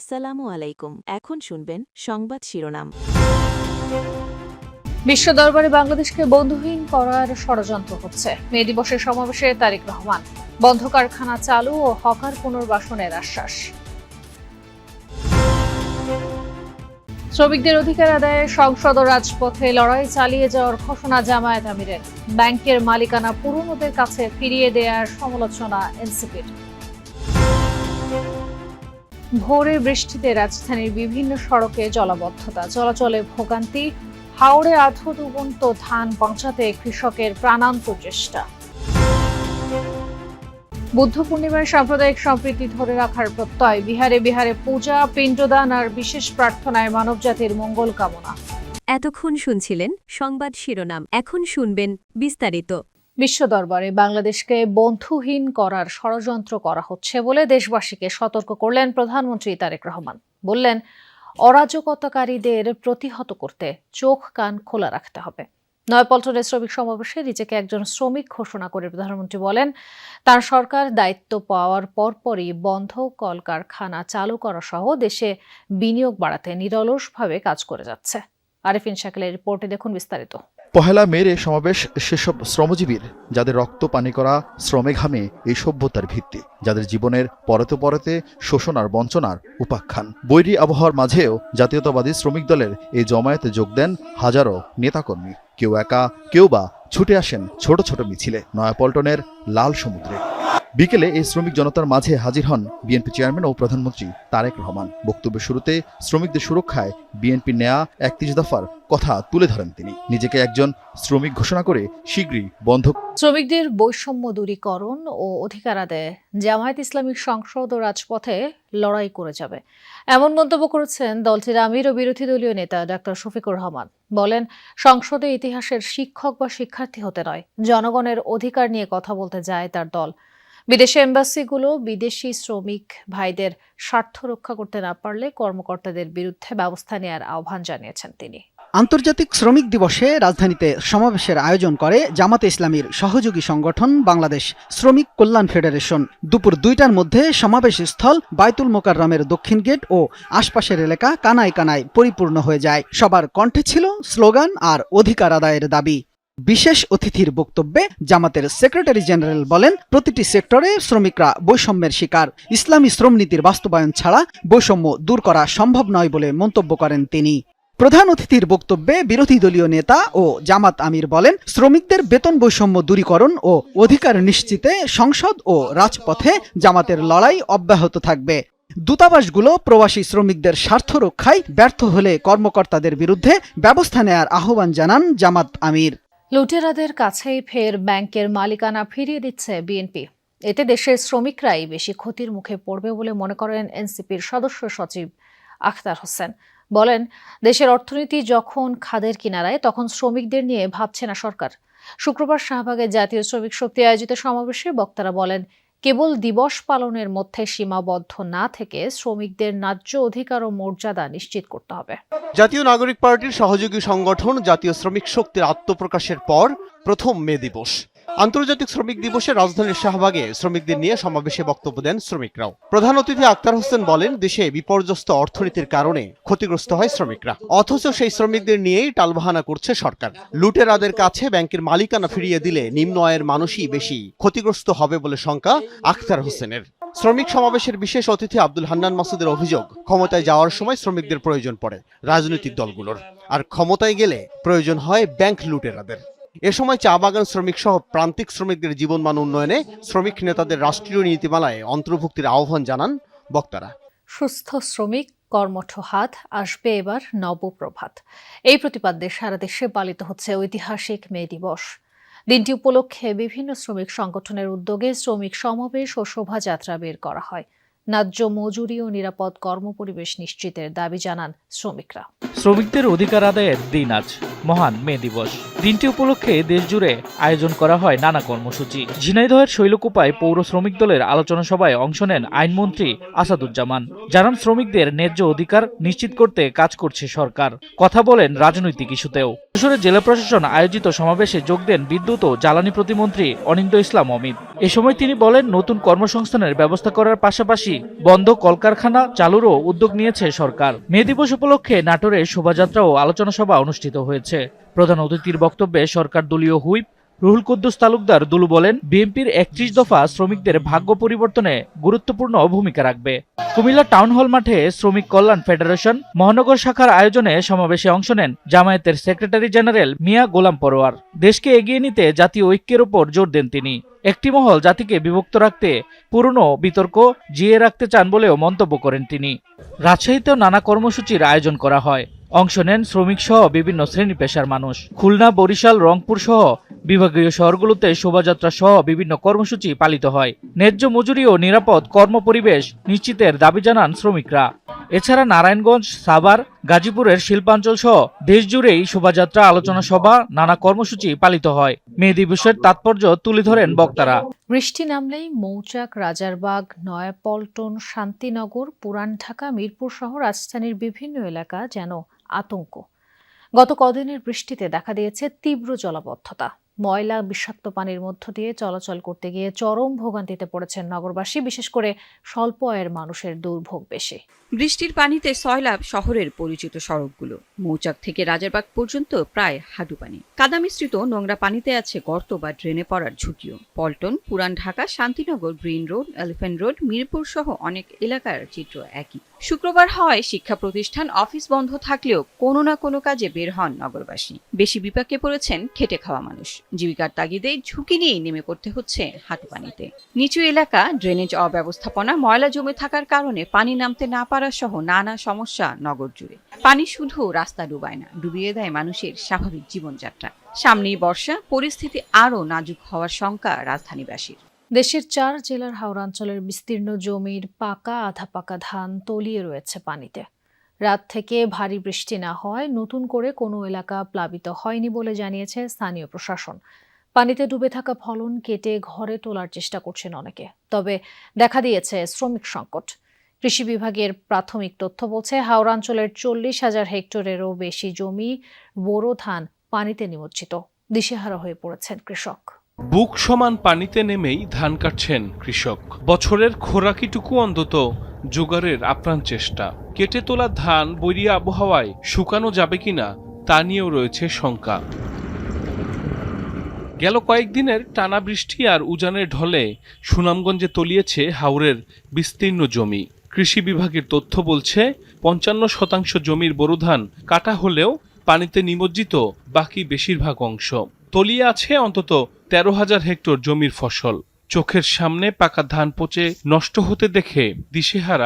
আসসালামু আলাইকুম। এখন শুনবেন সংবাদ শিরোনাম। বিশ্ব দরবারে বাংলাদেশকে বন্ধুহীন করার ষড়যন্ত্র হচ্ছে। মে দিবসের সমাবেশে তারেক রহমান। বন্ধ কারখানা চালু ও হকার পুনর্বাসনের আশ্বাস। শ্রমিকদের অধিকার আদায়ে সংসদ ও রাজপথে লড়াই চালিয়ে যাওয়ার ঘোষণা জামায়াত আমিরের। ব্যাংকের মালিকানা পুরনোদের কাছে ফিরিয়ে দেওয়ার সমালোচনা এনসিপির। ভোরে বৃষ্টিতে রাজধানীর বিভিন্ন সড়কে জলাবদ্ধতা, চলাচলে ভোগান্তি। হাওড়ে আধো ডুবন্ত ধান পৌঁছাতে কৃষকের প্রাণান্ত চেষ্টা। বুদ্ধ পূর্ণিমার সাম্প্রদায়িক সম্প্রীতি ধরে রাখার প্রত্যয়। বিহারে বিহারে পূজা, পিণ্ডদান আর বিশেষ প্রার্থনায় মানবজাতির মঙ্গল কামনা। এতক্ষণ শুনছিলেন সংবাদ শিরোনাম। এখন শুনবেন বিস্তারিত। বিশ্ব দরবারে বাংলাদেশকে বন্ধুহীন করার ষড়যন্ত্র করা হচ্ছে বলে দেশবাসীকে সতর্ক করলেন প্রধানমন্ত্রী তারেক রহমান। বললেন, অরাজকতাকারীদের প্রতিহত করতে চোখ কান খোলা রাখতে হবে। নয়াপল্টনে শ্রমিক সমাবেশে নিজেকে একজন শ্রমিক ঘোষণা করে প্রধানমন্ত্রী বলেন, তার সরকার দায়িত্ব পাওয়ার পরপরই বন্ধ কলকারখানা চালু করা সহ দেশে বিনিয়োগ বাড়াতে নিরলসভাবে কাজ করে যাচ্ছে। আরিফিন শাকিলের রিপোর্টে দেখুন বিস্তারিত। পহেলা মের এ সমাবেশ সেসব শ্রমজীবীর যাদের রক্ত পানি করা শ্রমে ঘামে এই সভ্যতার ভিত্তি, যাদের জীবনের পরতে পরতে শোষণ আর বঞ্চনার উপাখ্যান। বৈরী আবহাওয়ার মাঝেও জাতীয়তাবাদী শ্রমিক দলের এই জমায়েতে যোগ দেন হাজারো নেতাকর্মী। কেউ একা, কেউ বা ছুটে আসেন ছোট ছোট মিছিলে নয়াপল্টনের লাল সমুদ্রে। বিকেলে এই শ্রমিক জনতার মাঝে হাজির হন বিএনপি চেয়ারম্যান ও প্রধানমন্ত্রী তারেক রহমান। বক্তব্যের শুরুতে শ্রমিকদের সুরক্ষায় বিএনপির নেয়া ৩১ দফার কথা তুলে ধরেন তিনি। নিজেকে একজন শ্রমিক ঘোষণা করে শীঘ্রই বন্ধ শ্রমিকদের বৈষম্য দূরীকরণ ও অধিকার আদায়ে জামায়াত ইসলামী সংসদ ও রাজপথে লড়াই করে যাবে, এমন মন্তব্য করেছেন দলটির আমির ও বিরোধী দলীয় নেতা ডাক্তার শফিকুর রহমান। বলেন, সংসদে ইতিহাসের শিক্ষক বা শিক্ষার্থী হতে নয়, জনগণের অধিকার নিয়ে কথা বলতে যায় তার দল। বিদেশি এম্বাসিগুলো বিদেশি শ্রমিক ভাইদের স্বার্থ রক্ষা করতে না পারলে কর্মকর্তাদের বিরুদ্ধে ব্যবস্থা নেওয়ার আহ্বান জানিয়েছেন তিনি। আন্তর্জাতিক শ্রমিক দিবসে রাজধানীতে সমাবেশের আয়োজন করে জামাতে ইসলামীর সহযোগী সংগঠন বাংলাদেশ শ্রমিক কল্যাণ ফেডারেশন। দুপুর ২টার মধ্যে সমাবেশ স্থল বায়তুল মোকাররমের দক্ষিণ গেট ও আশপাশের এলাকা কানায় কানায় পরিপূর্ণ হয়ে যায়। সবার কণ্ঠে ছিল স্লোগান আর অধিকার আদায়ের দাবি। বিশেষ অতিথির বক্তব্যে জামাতের সেক্রেটারি জেনারেল বলেন, প্রতিটি সেক্টরে শ্রমিকরা বৈষম্যের শিকার। ইসলামী শ্রমনীতির বাস্তবায়ন ছাড়া বৈষম্য দূর করা সম্ভব নয় বলে মন্তব্য করেন তিনি। প্রধান অতিথির বক্তব্যে বিরোধী দলীয় নেতা ও জামাত আমির বলেন, শ্রমিকদের বেতন বৈষম্য দূরীকরণ ও অধিকার নিশ্চিতে সংসদ ও রাজপথে জামাতের লড়াই অব্যাহত থাকবে। দূতাবাসগুলো প্রবাসী শ্রমিকদের স্বার্থ রক্ষায় ব্যর্থ হলে কর্মকর্তাদের বিরুদ্ধে ব্যবস্থা নেয়ার আহ্বান জানান জামাত আমির। লুটেরাদের কাছেই ফের ব্যাংকের মালিকানা ফিরিয়ে দিচ্ছে বিএনপি। এতে দেশের শ্রমিকরাই বেশি ক্ষতির মুখে পড়বে বলে মনে করেন এনসিপির সদস্য সচিব আখতার হোসেন। বলেন, দেশের অর্থনীতি যখন খাদের কিনারায় তখন শ্রমিকদের নিয়ে ভাবছে না সরকার। শুক্রবার শাহবাগে জাতীয় শ্রমিক শক্তি আয়োজিত সমাবেশে বক্তারা বলেন, কেবল দিবস পালনের মধ্যে সীমাবদ্ধ না থেকে শ্রমিকদের ন্যায্য অধিকার ও মর্যাদা নিশ্চিত করতে হবে। জাতীয় নাগরিক পার্টির সহযোগী সংগঠন জাতীয় শ্রমিক শক্তির আত্মপ্রকাশের পর প্রথম মে দিবস। আন্তর্জাতিক শ্রমিক দিবসে রাজধানীর শাহবাগে শ্রমিকদের নিয়ে সমাবেশে বক্তব্য দেন শ্রমিকরাও। প্রধান অতিথি আখতার হোসেন বলেন, দেশে বিপর্যস্ত অর্থনীতির কারণে ক্ষতিগ্রস্ত হয় শ্রমিকরা, অথচ সেই শ্রমিকদের নিয়েই টালবাহানা করছে সরকার। লুটেরাদের কাছে ব্যাংকের মালিকানা ফিরিয়ে দিলে নিম্ন আয়ের মানুষই বেশি ক্ষতিগ্রস্ত হবে বলে শঙ্কা আখতার হোসেনের। শ্রমিক সমাবেশের বিশেষ অতিথি আব্দুল হান্নান মাসুদের অভিযোগ, ক্ষমতায় যাওয়ার সময় শ্রমিকদের প্রয়োজন পড়ে রাজনৈতিক দলগুলোর, আর ক্ষমতায় গেলে প্রয়োজন হয় ব্যাংক লুটেরাদের। এ সময় চা বাগান শ্রমিক সহ প্রান্তিক শ্রমিকদের জীবনমান উন্নয়নে শ্রমিক নেতাদের রাষ্ট্রীয় নীতিমালায় অন্তর্ভুক্তির আহ্বান জানান বক্তারা। সুস্থ শ্রমিক, কর্মঠ হাত, আসবে এবার নবপ্রভাত। এই প্রতিপাদ্যে সারা দেশে পালিত হচ্ছে ঐতিহাসিক মে দিবস। দিনটি উপলক্ষে বিভিন্ন শ্রমিক সংগঠনের উদ্যোগে শ্রমিক সমাবেশ ও শোভাযাত্রা বের করা হয়। ন্যায্য মজুরি ও নিরাপদ কর্মপরিবেশ নিশ্চিতের দাবি জানান শ্রমিকরা। শ্রমিকদের অধিকার আদায়ের দিন আজ মহান মে দিবস। দিনটি উপলক্ষে দেশজুড়ে আয়োজন করা হয় নানা কর্মসূচি। ঝিনাইদহের শৈলকুপায় পৌর শ্রমিক দলের আলোচনা সভায় অংশ নেন আইনমন্ত্রী আসাদুজ্জামান। জানান, শ্রমিকদের ন্যায্য অধিকার নিশ্চিত করতে কাজ করছে সরকার। কথা বলেন রাজনৈতিক ইস্যুতেও। যশোরের জেলা প্রশাসন আয়োজিত সমাবেশে যোগ দেন বিদ্যুৎ ও জ্বালানি প্রতিমন্ত্রী অনিন্দ্য ইসলাম অমিত। এ সময় তিনি বলেন, নতুন কর্মসংস্থানের ব্যবস্থা করার পাশাপাশি পাশাপাশি বন্ধ কলকারখানা চালুরও উদ্যোগ নিয়েছে সরকার। মে দিবস উপলক্ষে নাটোরে শোভাযাত্রা ও আলোচনা সভা অনুষ্ঠিত হয়েছে। প্রধান অতিথির বক্তব্যে সরকার দলীয় হুইপ রুহুল কুদ্দুস তালুকদার দুলু বলেন, বিএনপির ৩১ দফা শ্রমিকদের ভাগ্য পরিবর্তনে গুরুত্বপূর্ণ ভূমিকা রাখবে। কুমিল্লা টাউন হল মাঠে শ্রমিক কল্যাণ ফেডারেশন মহানগর শাখার আয়োজনে সমাবেশে অংশ নেন জামায়াতের সেক্রেটারি জেনারেল মিয়া গোলাম পরোয়ার। দেশকে এগিয়ে নিতে জাতীয় ঐক্যের উপর জোর দেন তিনি। একটি মহল জাতিকে বিভক্ত রাখতে পুরনো বিতর্ক জিয়ে রাখতে চান বলেও মন্তব্য করেন তিনি। রাজশাহীতেও নানা কর্মসূচির আয়োজন করা হয়। অংশ নেন শ্রমিক সহ বিভিন্ন শ্রেণী পেশার মানুষ। খুলনা, বরিশাল, রংপুর সহ বিভাগীয় শহরগুলোতে শোভাযাত্রা সহ বিভিন্ন কর্মসূচি পালিত হয়। ন্যায্য মজুরি ও নিরাপদ কর্মপরিবেশ নিশ্চিতের দাবি জানান শ্রমিকরা। এছাড়া নারায়ণগঞ্জ, সাভার, গাজীপুরের শিল্পাঞ্চল সহ দেশজুড়েই শোভাযাত্রা, আলোচনা সভা, নানা কর্মসূচি পালিত হয়। মে দিবসের তাৎপর্য তুলে ধরেন বক্তারা। বৃষ্টি নামলেই মৌচাক, রাজারবাগ, নয়াপল্টন, শান্তিনগর, পুরান ঢাকা, মিরপুর সহ রাজধানীর বিভিন্ন এলাকা যেন আতঙ্ক। গত কদিনের বৃষ্টিতে দেখা দিয়েছে তীব্র জলাবদ্ধতা। ময়লা, বিষাক্ত পানির মধ্য দিয়ে চলাচল করতে গিয়ে চরম ভোগান্তিতে পড়েছেন নগরবাসী, বিশেষ করে স্বল্প আয়ের মানুষের দুর্ভোগ বেশি। বৃষ্টির পানিতে সয়লাব শহরের পরিচিত সড়কগুলো। মৌচাক থেকে রাজারবাগ পর্যন্ত প্রায় হাঁটু পানি। কাদা মিশ্রিত নোংরা পানিতে আছে গর্ত বা ড্রেনে পড়ার ঝুঁকিও। পল্টন, পুরান Dhaka, Shantinagar, green road, elephant road, Mirpur সহ অনেক এলাকার চিত্র একই। শুক্রবার হয় শিক্ষা প্রতিষ্ঠান, অফিস বন্ধ থাকলেও কোনো না কোনো কাজে বের হন নগরবাসী। বেশি বিপাকে পড়েছেন খেটে খাওয়া মানুষ। জীবিকার তাগিদে ঝুঁকি নিয়েই নেমে পড়তে হচ্ছে হাঁটু পানিতে। নিচু এলাকা, ড্রেনেজ অব্যবস্থাপনা, ময়লা জমে থাকার কারণে পানি নামতে না পারা সহ নানা সমস্যা নগর জুড়ে। পানি শুধু রাস্তা ডুবায় না, ডুবিয়ে দেয় মানুষের স্বাভাবিক জীবনযাত্রা। সামনেই বর্ষা, পরিস্থিতি আরও নাজুক হওয়ার শঙ্কা রাজধানীবাসীর। দেশের ৪ জেলার হাওড়াঞ্চলের বিস্তীর্ণ জমির পাকা, আধা পাকা ধান তলিয়ে রয়েছে পানিতে। রাত থেকে ভারী বৃষ্টি না হওয়ায় নতুন করে কোনো এলাকা প্লাবিত হয়নি বলে জানিয়েছে স্থানীয় প্রশাসন। পানিতে ডুবে থাকা ফলন কেটে ঘরে তোলার চেষ্টা করছেন অনেকে। তবে দেখা দিয়েছে শ্রমিক সংকট। কৃষি বিভাগের প্রাথমিক তথ্য বলছে, হাওড়াঞ্চলের ৪০,০০০ হেক্টরেরও বেশি জমি বোরো ধান পানিতে নিমজ্জিত। দিশেহারা হয়ে পড়েছেন কৃষক। বুক সমান পানিতে নেমেই ধান কাটছেন কৃষক। বছরের খোরাকিটুকু অন্তত জোগাড়ের আপ্রাণ চেষ্টা। কেটে তোলা ধান বৈরী আবহাওয়ায় শুকানো যাবে কিনা তা নিয়েও রয়েছে শঙ্কা। গেল কয়েকদিনের টানা বৃষ্টি আর উজানের ঢলে সুনামগঞ্জে তলিয়েছে হাওরের বিস্তীর্ণ জমি। কৃষি বিভাগের তথ্য বলছে, ৫৫% জমির বোরো ধান কাটা হলেও পানিতে নিমজ্জিত বাকি বেশিরভাগ অংশ। তলিয়ে আছে অন্তত ১৩,০০০ হেক্টর জমির ফসল। চোখের সামনে পাকা ধান পচে নষ্ট হতে দেখে দিশেহারা